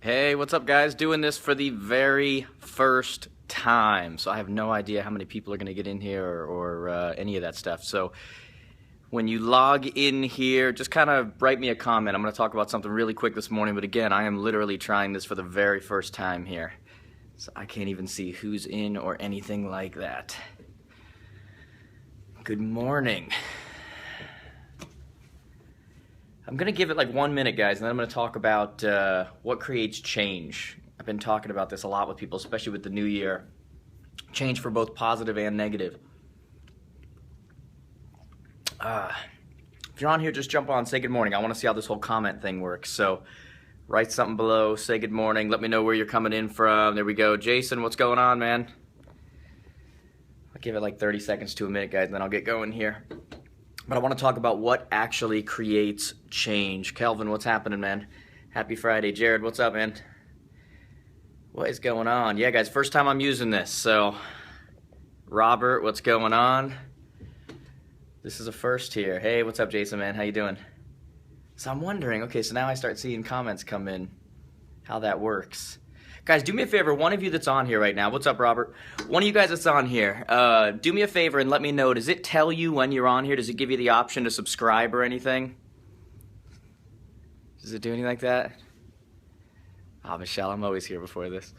Hey, what's up guys? Doing this for the very first time. So I have no idea how many people are going to get in here or any of that stuff. So when you log in here, just kind of write me a comment. I'm going to talk about something really quick this morning, but again, I am literally trying this for the very first time here. So I can't even see who's in or anything like that. Good morning. I'm going to give it like 1 minute, guys, and then I'm going to talk about what creates change. I've been talking about this a lot with people, especially with the new year. Change for both positive and negative. If you're on here, just jump on, say good morning. I want to see how this whole comment thing works. So write something below, say good morning, let me know where you're coming in from. There we go. Jason, what's going on, man? I'll give it like 30 seconds to a minute, guys, and then I'll get going here. But I want to talk about what actually creates change. Kelvin, what's happening, man? Happy Friday. Jared, what's up, man? What is going on? Yeah, guys, first time I'm using this. So, Robert, what's going on? This is a first here. Hey, what's up, Jason, man? How you doing? So I'm wondering, okay, so now I start seeing comments come in, how that works. Guys, do me a favor, one of you that's on here right now, what's up, Robert? One of you guys that's on here, do me a favor and let me know, does it tell you when you're on here? Does it give you the option to subscribe or anything? Does it do anything like that? Ah, Michelle, I'm always here before this.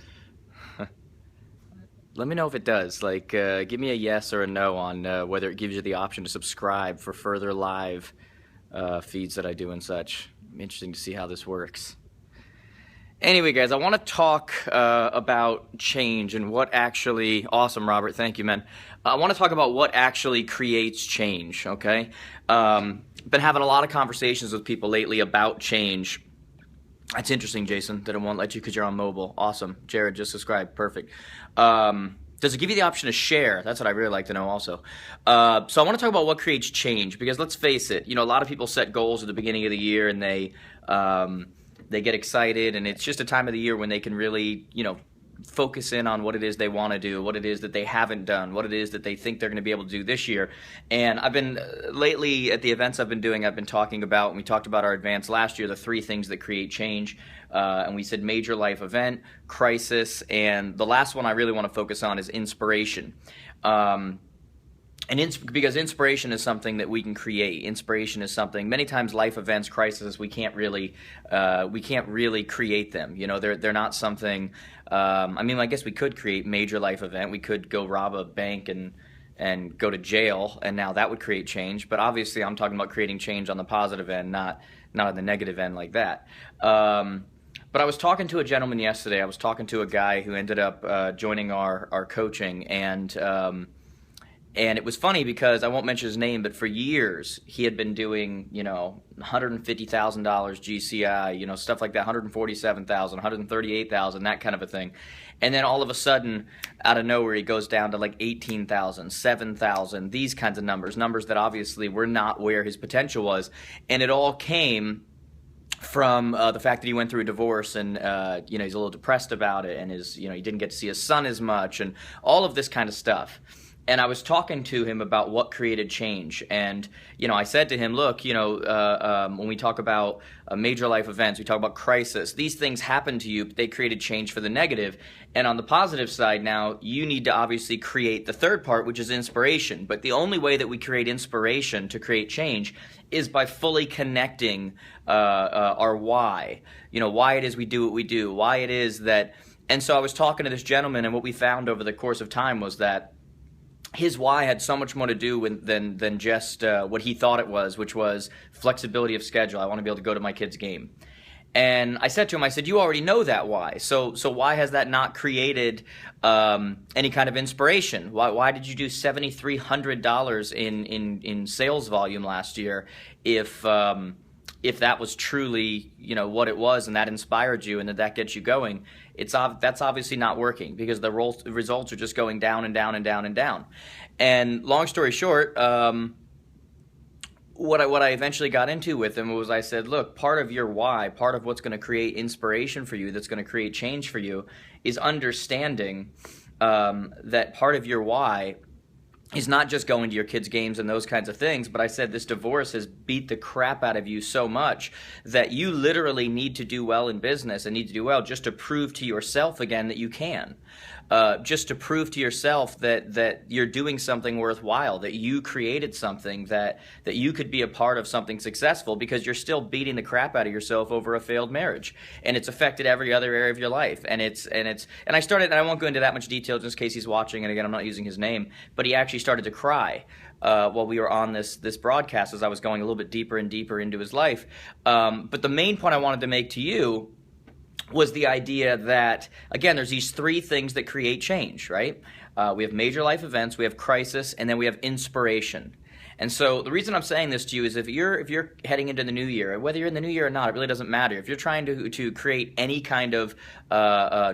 Let me know if it does. Like, give me a yes or a no on whether it gives you the option to subscribe for further live feeds that I do and such. Interesting to see how this works. Anyway, guys, I want to talk about change and what actually... Awesome, Robert. Thank you, man. I want to talk about what actually creates change, okay? Been having a lot of conversations with people lately about change. That's interesting, Jason, that it won't let you because you're on mobile. Awesome. Jared, just subscribe. Perfect. Does it give you the option to share? That's what I really like to know also. So I want to talk about what creates change because let's face it, you know, a lot of people set goals at the beginning of the year and they get excited, and it's just a time of the year when they can really, you know, focus in on what it is they want to do, what it is that they haven't done, what it is that they think they're going to be able to do this year. And I've been, lately at the events I've been doing, I've been talking about, and we talked about our advance last year, the 3 things that create change. And we said major life event, crisis, and the last one I really want to focus on is inspiration. Because inspiration is something that we can create. Inspiration is something, many times life events, crises, we can't really create them. You know, they're not something, I mean, I guess we could create major life event. We could go rob a bank and go to jail, and now that would create change. But obviously I'm talking about creating change on the positive end, not on the negative end like that. But I was talking to a gentleman yesterday. I was talking to a guy who ended up joining our coaching, and it was funny because I won't mention his name, but for years he had been doing, you know, $150,000 GCI, you know, stuff like that, $147,000, $138,000, that kind of a thing. And then all of a sudden, out of nowhere, he goes down to like $18,000, $7,000, these kinds of numbers that obviously were not where his potential was. And it all came from the fact that he went through a divorce and, you know, he's a little depressed about it, and you know, he didn't get to see his son as much and all of this kind of stuff. And I was talking to him about what created change. And, you know, I said to him, look, you know, when we talk about major life events, we talk about crisis, these things happen to you, but they created change for the negative. And on the positive side now, you need to obviously create the third part, which is inspiration. But the only way that we create inspiration to create change is by fully connecting our why. You know, why it is we do what we do, why it is that... And so I was talking to this gentleman, and what we found over the course of time was that his why had so much more to do than just what he thought it was, which was flexibility of schedule. I want to be able to go to my kid's game. And I said to him, I said, you already know that why. So why has that not created any kind of inspiration? Why did you do $7,300 in sales volume last year if that was truly, you know, what it was and that inspired you and that gets you going? That's obviously not working because the results are just going down and down and down and down. And long story short, what I eventually got into with him was I said, look, part of your why, part of what's going to create inspiration for you, that's going to create change for you, is understanding that part of your why is not just going to your kids' games and those kinds of things, but I said this divorce has beat the crap out of you so much that you literally need to do well in business and need to do well just to prove to yourself again that you can. Just to prove to yourself that you're doing something worthwhile, that you created something, that you could be a part of something successful, because you're still beating the crap out of yourself over a failed marriage, and it's affected every other area of your life. And I started, and I won't go into that much detail just in case he's watching, and again, I'm not using his name, but he actually started to cry while we were on this broadcast as I was going a little bit deeper and deeper into his life. But the main point I wanted to make to you was the idea that, again, there's these three things that create change, right? We have major life events, we have crisis, and then we have inspiration. And so the reason I'm saying this to you is if you're heading into the new year, whether you're in the new year or not, it really doesn't matter. If you're trying to create any kind of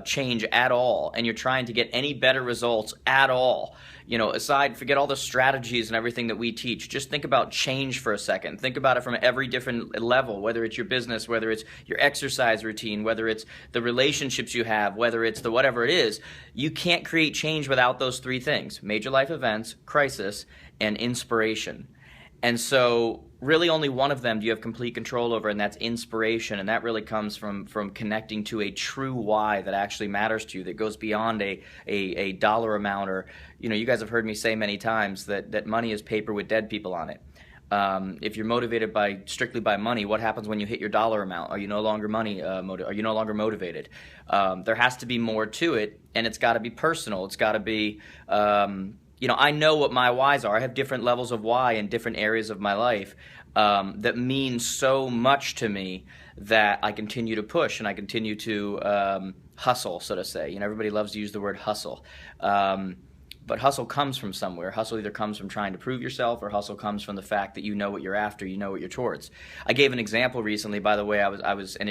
change at all, and you're trying to get any better results at all, forget all the strategies and everything that we teach. Just think about change for a second. Think about it from every different level, whether it's your business, whether it's your exercise routine, whether it's the relationships you have, whether it's the whatever it is. You can't create change without those three things: major life events, crisis, and inspiration. And so really only one of them do you have complete control over, and that's inspiration. And that really comes from connecting to a true why that actually matters to you, that goes beyond a dollar amount. Or, you guys have heard me say many times that money is paper with dead people on it. If you're motivated strictly by money, what happens when you hit your dollar amount? Are you no longer are you no longer motivated? There has to be more to it, and it's got to be personal. It's got to be I know what my whys are. I have different levels of why in different areas of my life that mean so much to me that I continue to push and I continue to hustle, so to say. Everybody loves to use the word hustle. But hustle comes from somewhere. Hustle either comes from trying to prove yourself, or hustle comes from the fact that you know what you're after, you know what you're towards. I gave an example recently, by the way.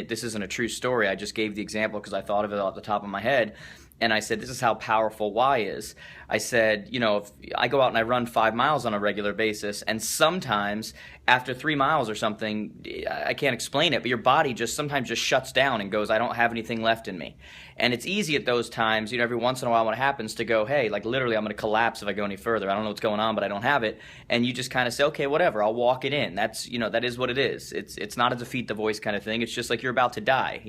This isn't a true story. I just gave the example because I thought of it off the top of my head. And I said, this is how powerful why is. I said, if I go out and I run 5 miles on a regular basis, and sometimes after 3 miles or something, I can't explain it, but your body sometimes just shuts down and goes, I don't have anything left in me. And it's easy at those times, every once in a while when it happens, to go, hey, like literally I'm going to collapse if I go any further. I don't know what's going on, but I don't have it. And you just kind of say, okay, whatever, I'll walk it in. That's, that is what it is. It's not a defeat the voice kind of thing. It's just like you're about to die,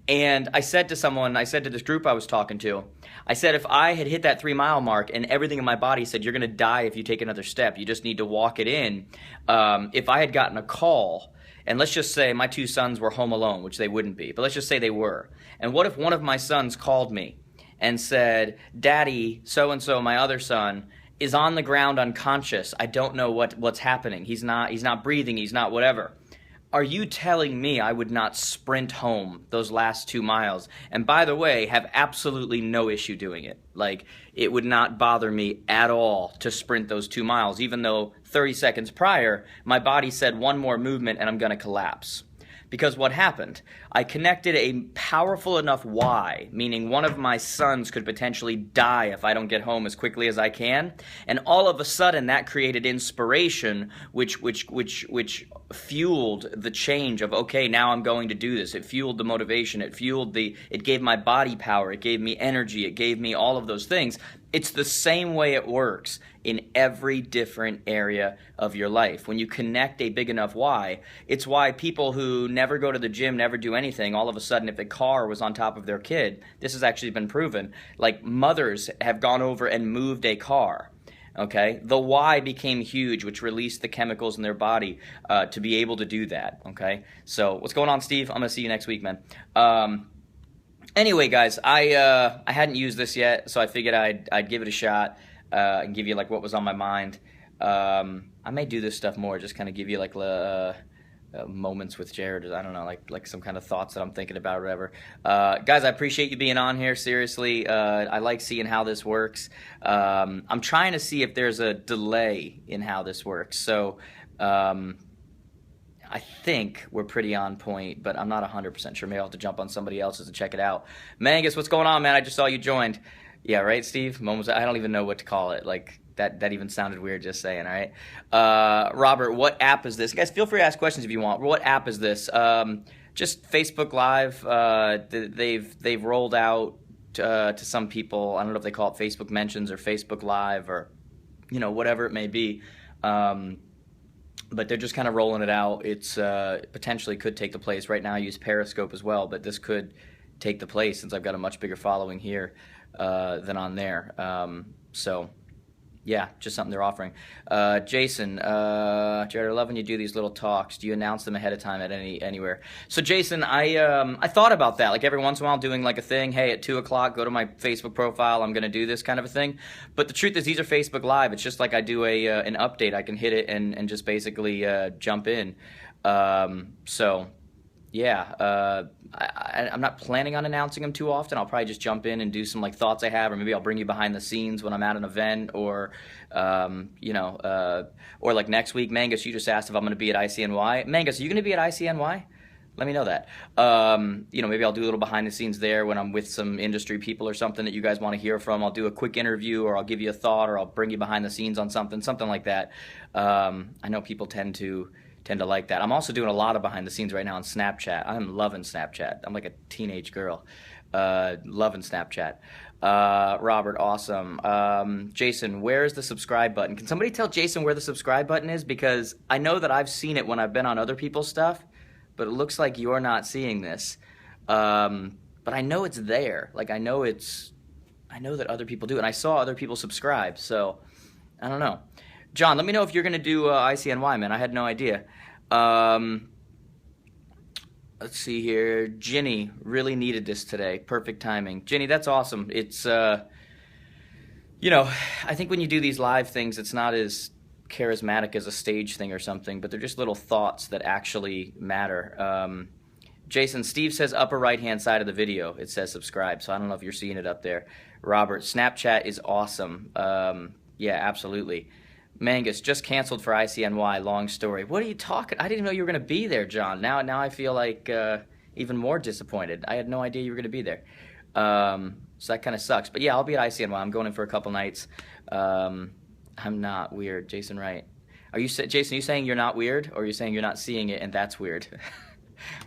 And I said to this group I was talking to, I said, if I had hit that 3 mile mark and everything in my body said, you're going to die if you take another step, you just need to walk it in. If I had gotten a call, and let's just say my 2 sons were home alone, which they wouldn't be, but let's just say they were. And what if one of my sons called me and said, Daddy, so-and-so, my other son, is on the ground unconscious. I don't know what's happening. He's not breathing. He's not whatever. Are you telling me I would not sprint home those last 2 miles? And by the way, have absolutely no issue doing it. Like, it would not bother me at all to sprint those 2 miles, even though 30 seconds prior, my body said one more movement and I'm going to collapse. Because what happened? I connected a powerful enough why, meaning one of my sons could potentially die if I don't get home as quickly as I can, and all of a sudden that created inspiration, which fueled the change of, okay, now I'm going to do this. It fueled the motivation. It gave my body power. It gave me energy. It gave me all of those things. It's the same way it works in every different area of your life. When you connect a big enough why, it's why people who never go to the gym, never do anything, all of a sudden if a car was on top of their kid, this has actually been proven, like mothers have gone over and moved a car. Okay, the why became huge, which released the chemicals in their body to be able to do that. Okay, so what's going on, Steve? I'm gonna see you next week, man. Anyway, guys, I hadn't used this yet, so I figured I'd give it a shot and give you like what was on my mind. I may do this stuff more, just kind of give you like moments with Jared. I don't know, like some kind of thoughts that I'm thinking about or whatever. Guys, I appreciate you being on here. Seriously, I like seeing how this works. I'm trying to see if there's a delay in how this works. So I think we're pretty on point, but I'm not 100% sure. Maybe I'll have to jump on somebody else's and check it out. Mangus, what's going on, man? I just saw you joined. Yeah, right, Steve? I don't even know what to call it. Like, that even sounded weird just saying, all right? Robert, what app is this? Guys, feel free to ask questions if you want. What app is this? Just Facebook Live. They've rolled out to some people. I don't know if they call it Facebook Mentions or Facebook Live or whatever it may be. But they're just kind of rolling it out. It's potentially could take the place. Right now I use Periscope as well, but this could take the place since I've got a much bigger following here than on there. So yeah, just something they're offering. Jason, Jared, I love when you do these little talks. Do you announce them ahead of time at anywhere? So Jason, I thought about that. Like every once in a while, doing like a thing. Hey, at 2 o'clock, go to my Facebook profile. I'm gonna do this kind of a thing. But the truth is, these are Facebook Live. It's just like I do an update. I can hit it and just basically jump in. So yeah, I'm not planning on announcing them too often. I'll probably just jump in and do some like thoughts I have, or maybe I'll bring you behind the scenes when I'm at an event, or or like next week. Mangus, you just asked if I'm going to be at ICNY. Mangus, are you going to be at ICNY? Let me know that. Maybe I'll do a little behind the scenes there when I'm with some industry people or something that you guys want to hear from. I'll do a quick interview, or I'll give you a thought, or I'll bring you behind the scenes on something like that. I know people tend to like that. I'm also doing a lot of behind the scenes right now on Snapchat. I'm loving Snapchat. I'm like a teenage girl. Loving Snapchat. Robert, awesome. Jason, where's the subscribe button? Can somebody tell Jason where the subscribe button is? Because I know that I've seen it when I've been on other people's stuff, but it looks like you're not seeing this. But I know it's there. Like I know that other people do, and I saw other people subscribe, so I don't know. John, let me know if you're going to do ICNY, man. I had no idea. Let's see here. Ginny really needed this today. Perfect timing. Ginny, that's awesome. It's, I think when you do these live things, it's not as charismatic as a stage thing or something, but they're just little thoughts that actually matter. Jason, Steve says upper right-hand side of the video, it says subscribe, so I don't know if you're seeing it up there. Robert, Snapchat is awesome. Yeah, absolutely. Mangus, just canceled for ICNY, long story. What are you talking? I didn't know you were going to be there, John. Now I feel like even more disappointed. I had no idea you were going to be there. So that kind of sucks. But yeah, I'll be at ICNY. I'm going in for a couple nights. I'm not weird. Jason Wright. Jason, are you saying you're not weird? Or are you saying you're not seeing it and that's weird?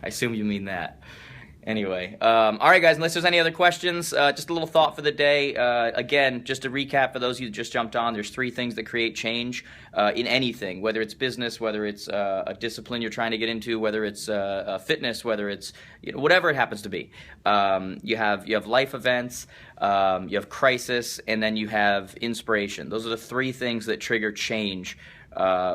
I assume you mean that. Anyway, all right, guys, unless there's any other questions, just a little thought for the day. Again, just to recap for those of you that just jumped on, there's 3 things that create change in anything, whether it's business, whether it's a discipline you're trying to get into, whether it's fitness, whether it's whatever it happens to be. You have life events, you have crisis, and then you have inspiration. Those are the 3 things that trigger change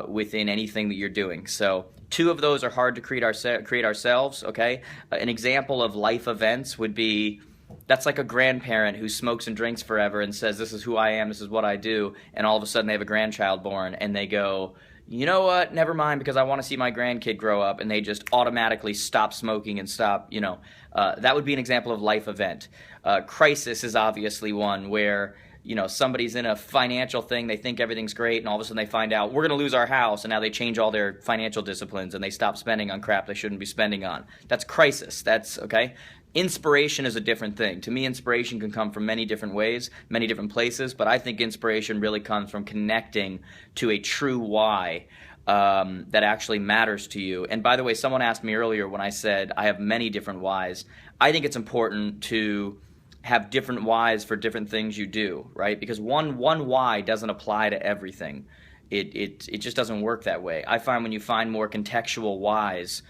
within anything that you're doing. So 2 of those are hard to create ourselves, okay? An example of life events would be, that's like a grandparent who smokes and drinks forever and says, this is who I am, this is what I do, and all of a sudden they have a grandchild born, and they go, you know what, never mind, because I want to see my grandkid grow up, and they just automatically stop smoking and stop, that would be an example of life event. Crisis is obviously one where somebody's in a financial thing, they think everything's great, and all of a sudden they find out, we're going to lose our house, and now they change all their financial disciplines, and they stop spending on crap they shouldn't be spending on. That's crisis. That's, okay? Inspiration is a different thing. To me, inspiration can come from many different ways, many different places, but I think inspiration really comes from connecting to a true why that actually matters to you. And by the way, someone asked me earlier when I said I have many different whys. I think it's important to have different whys for different things you do, right? Because one why doesn't apply to everything. It just doesn't work that way. I find when you find more contextual whys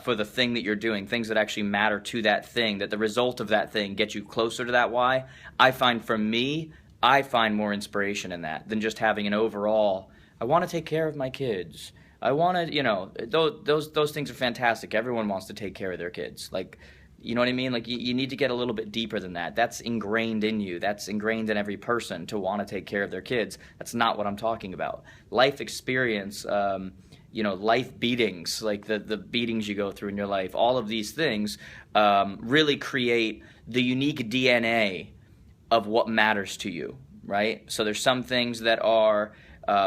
for the thing that you're doing, things that actually matter to that thing, that the result of that thing gets you closer to that why, I find for me, I find more inspiration in that than just having an overall, I want to take care of my kids. I want to, those things are fantastic. Everyone wants to take care of their kids. Like, you know what I mean? Like, you need to get a little bit deeper than that. That's ingrained in you. That's ingrained in every person to want to take care of their kids. That's not what I'm talking about. Life experience, life beatings, like the beatings you go through in your life, all of these things really create the unique DNA of what matters to you, right? So there's some things that are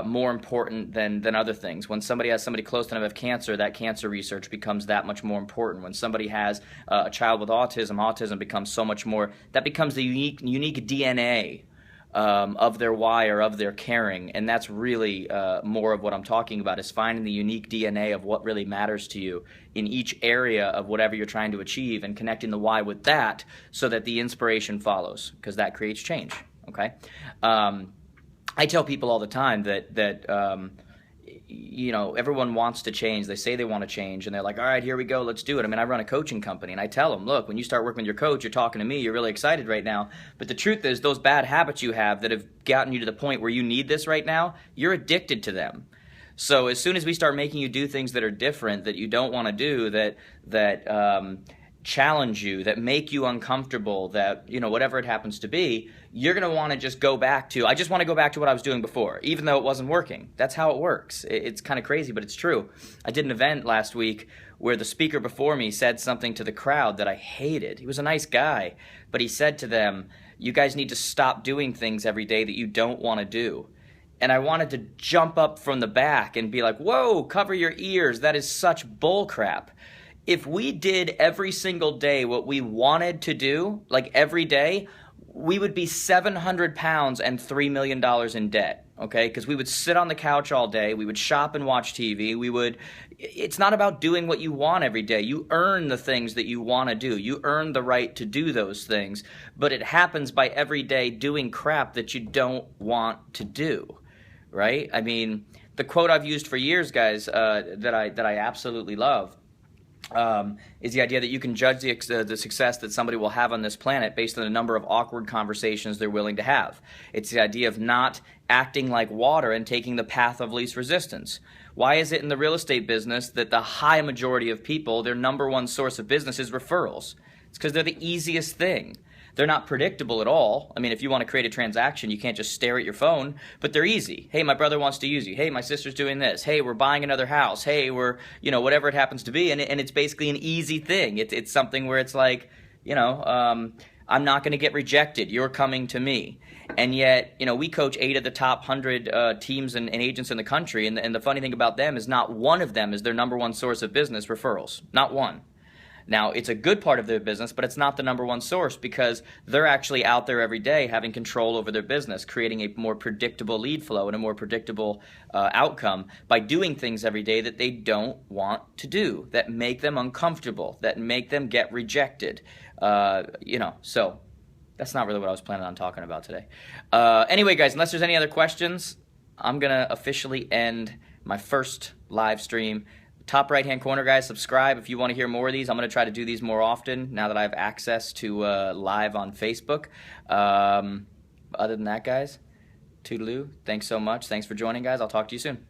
more important than other things. When somebody has somebody close to them have cancer, that cancer research becomes that much more important. When somebody has a child with autism becomes so much more. That becomes the unique DNA of their why or of their caring, and that's really more of what I'm talking about, is finding the unique DNA of what really matters to you in each area of whatever you're trying to achieve, and connecting the why with that so that the inspiration follows, because that creates change, okay? I tell people all the time that everyone wants to change. They say they want to change, and they're like, all right, here we go, let's do it. I mean, I run a coaching company, and I tell them, look, when you start working with your coach, you're talking to me, you're really excited right now, but the truth is those bad habits you have that have gotten you to the point where you need this right now, you're addicted to them. So as soon as we start making you do things that are different, that you don't want to do, that challenge you, that make you uncomfortable, that, whatever it happens to be, you're going to want to just go back to, I just want to go back to what I was doing before, even though it wasn't working. That's how it works. It's kind of crazy, but it's true. I did an event last week where the speaker before me said something to the crowd that I hated. He was a nice guy, but he said to them, you guys need to stop doing things every day that you don't want to do. And I wanted to jump up from the back and be like, whoa, cover your ears. That is such bull crap. If we did every single day what we wanted to do, like every day, we would be 700 pounds and $3 million in debt, okay? Because we would sit on the couch all day, we would shop and watch TV, it's not about doing what you want every day. You earn the things that you want to do. You earn the right to do those things, but it happens by every day doing crap that you don't want to do, right? I mean, the quote I've used for years, guys, that I absolutely love, is the idea that you can judge the success that somebody will have on this planet based on the number of awkward conversations they're willing to have. It's the idea of not acting like water and taking the path of least resistance. Why is it in the real estate business that the high majority of people, their number one source of business is referrals? It's because they're the easiest thing. They're not predictable at all. I mean, if you want to create a transaction, you can't just stare at your phone, but they're easy. Hey, my brother wants to use you. Hey, my sister's doing this. Hey, we're buying another house. Hey, we're, whatever it happens to be. And it's basically an easy thing. It's something where it's like, I'm not going to get rejected. You're coming to me. And yet, we coach 8 of the top 100 teams and agents in the country. And the funny thing about them is not one of them is their number one source of business referrals. Not one. Now, it's a good part of their business, but it's not the number one source because they're actually out there every day having control over their business, creating a more predictable lead flow and a more predictable outcome by doing things every day that they don't want to do, that make them uncomfortable, that make them get rejected. So that's not really what I was planning on talking about today. Anyway, guys, unless there's any other questions, I'm going to officially end my first live stream. Top right-hand corner, guys, subscribe if you want to hear more of these. I'm going to try to do these more often now that I have access to live on Facebook. Other than that, guys, toodaloo. Thanks so much. Thanks for joining, guys. I'll talk to you soon.